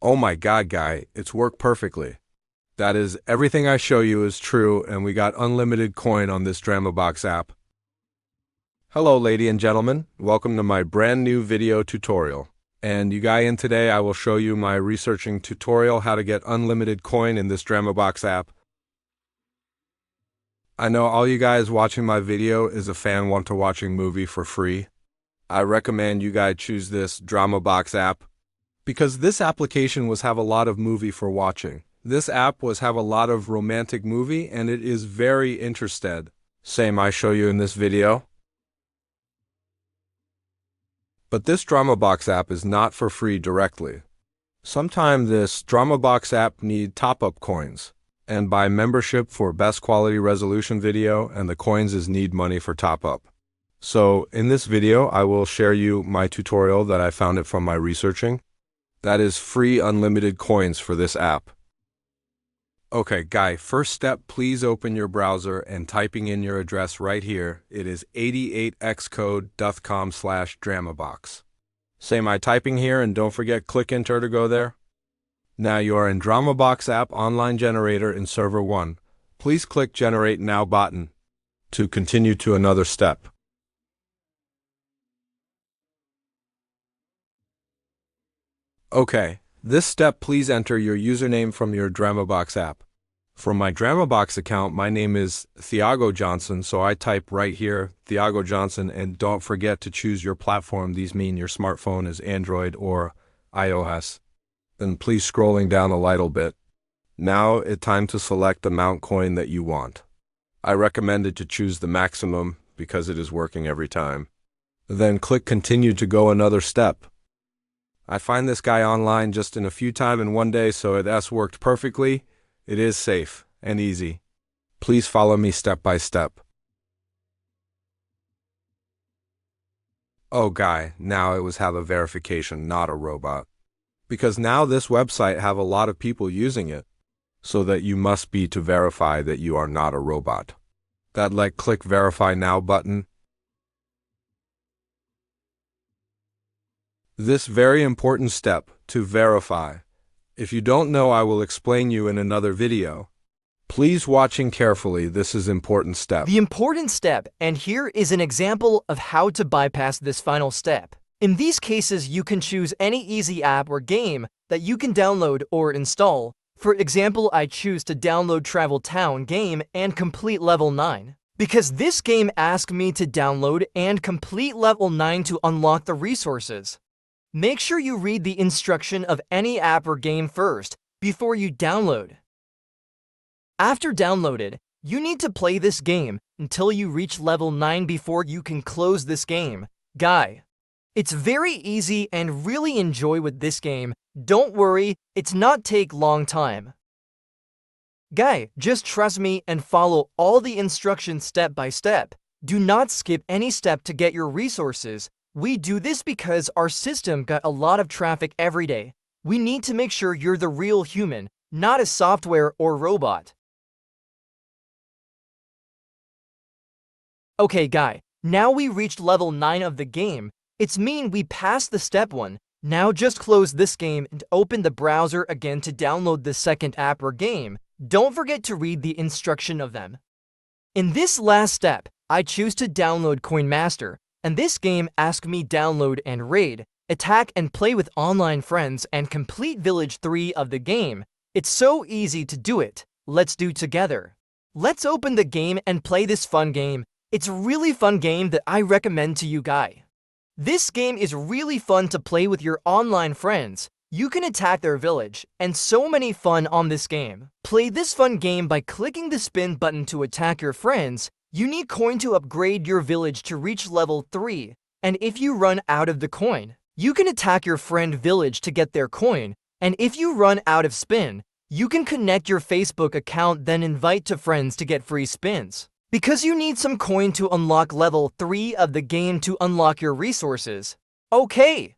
Oh my God, guy, it's worked perfectly. That is, everything I show you is true, and we got unlimited coin on this Dramabox app. Hello, ladies and gentlemen. Welcome to my brand new video tutorial. And you guys, in today I will show you my researching tutorial how to get unlimited coin in this Dramabox app. I know all you guys watching my video is a fan want to watching movie for free. I recommend you guys choose this Dramabox app because this application was have a lot of movie for watching. This app was have a lot of romantic movie and it is very interested. Same I show you in this video. But this Dramabox app is not for free directly. Sometimes this Dramabox app need top-up coins and buy membership for best quality resolution video, and the coins is need money for top-up. So in this video I will share you my tutorial that I found it from my researching. That is free unlimited coins for this app. Okay, guy, first step, please open your browser and typing in your address right here. It is 88xcode.com/Dramabox. Say my typing here and don't forget click enter to go there. Now you are in Dramabox app online generator in server 1. Please click generate now button to continue to another step. Okay, this step please enter your username from your Dramabox app. For my Dramabox account, my name is Thiago Johnson, so I type right here, Thiago Johnson, and don't forget to choose your platform. These mean your smartphone is Android or iOS. Then please scrolling down a little bit. Now it's time to select the amount coin that you want. I recommend it to choose the maximum because it is working every time. Then click continue to go another step. I find this guy online just in a few times in one day, so it has worked perfectly. It is safe and easy. Please follow me step by step. Oh guy, now it was have a verification, not a robot. Because now this website have a lot of people using it, so that you must be to verify that you are not a robot. That click verify now button. This very important step to verify. If you don't know, I will explain you in another video. Please watching carefully, this is important step. The important step, and here is an example of how to bypass this final step. In these cases, you can choose any easy app or game that you can download or install. For example, I choose to download Travel Town game and complete level 9. Because this game asks me to download and complete level 9 to unlock the resources. Make sure you read the instruction of any app or game first before you download. After downloaded, you need to play this game until you reach level 9 before you can close this game. Guy. It's very easy and really enjoy with this game. Don't worry, it's not take long time. Guy, just trust me and follow all the instructions step by step. Do not skip any step to get your resources. We do this because our system got a lot of traffic every day. We need to make sure you're the real human, not a software or robot. Okay, guy, now we reached level 9 of the game. It's mean we passed the step 1. Now just close this game and open the browser again to download the second app or game. Don't forget to read the instruction of them. In this last step, I choose to download Coin Master, and this game asks me download and raid, attack and play with online friends and complete Village 3 of the game. It's so easy to do it. Let's do together. Let's open the game and play this fun game. It's a really fun game that I recommend to you guys. This game is really fun to play with your online friends. You can attack their village, and so many fun on this game. Play this fun game by clicking the spin button to attack your friends. You need coin to upgrade your village to reach level 3, and if you run out of the coin, you can attack your friend village to get their coin, and if you run out of spin, you can connect your Facebook account then invite to friends to get free spins. Because you need some coin to unlock level 3 of the game to unlock your resources. Okay!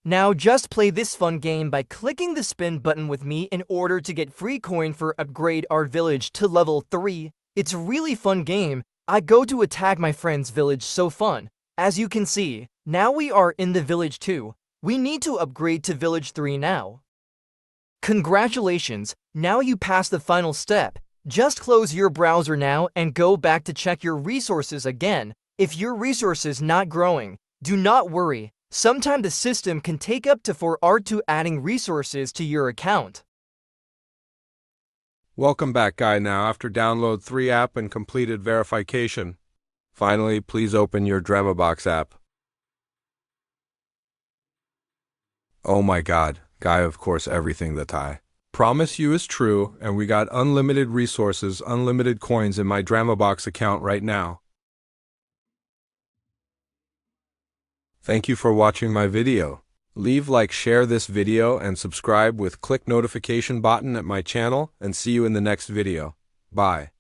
Now just play this fun game by clicking the spin button with me in order to get free coin for upgrade our village to level 3. It's a really fun game. I go to attack my friend's village, so fun. As you can see, now we are in the village 2. We need to upgrade to village 3 now. Congratulations, now you passed the final step. Just close your browser now and go back to check your resources again. If your resources not growing, do not worry. Sometimes the system can take up to 4 hours to adding resources to your account. Welcome back, guy. Now, after download 3 app and completed verification, finally, please open your Dramabox app. Oh my god, guy, of course everything that I promise you is true, and we got unlimited resources, unlimited coins in my Dramabox account right now. Thank you for watching my video. Leave like, share this video, and subscribe with click notification button at my channel, and see you in the next video. Bye.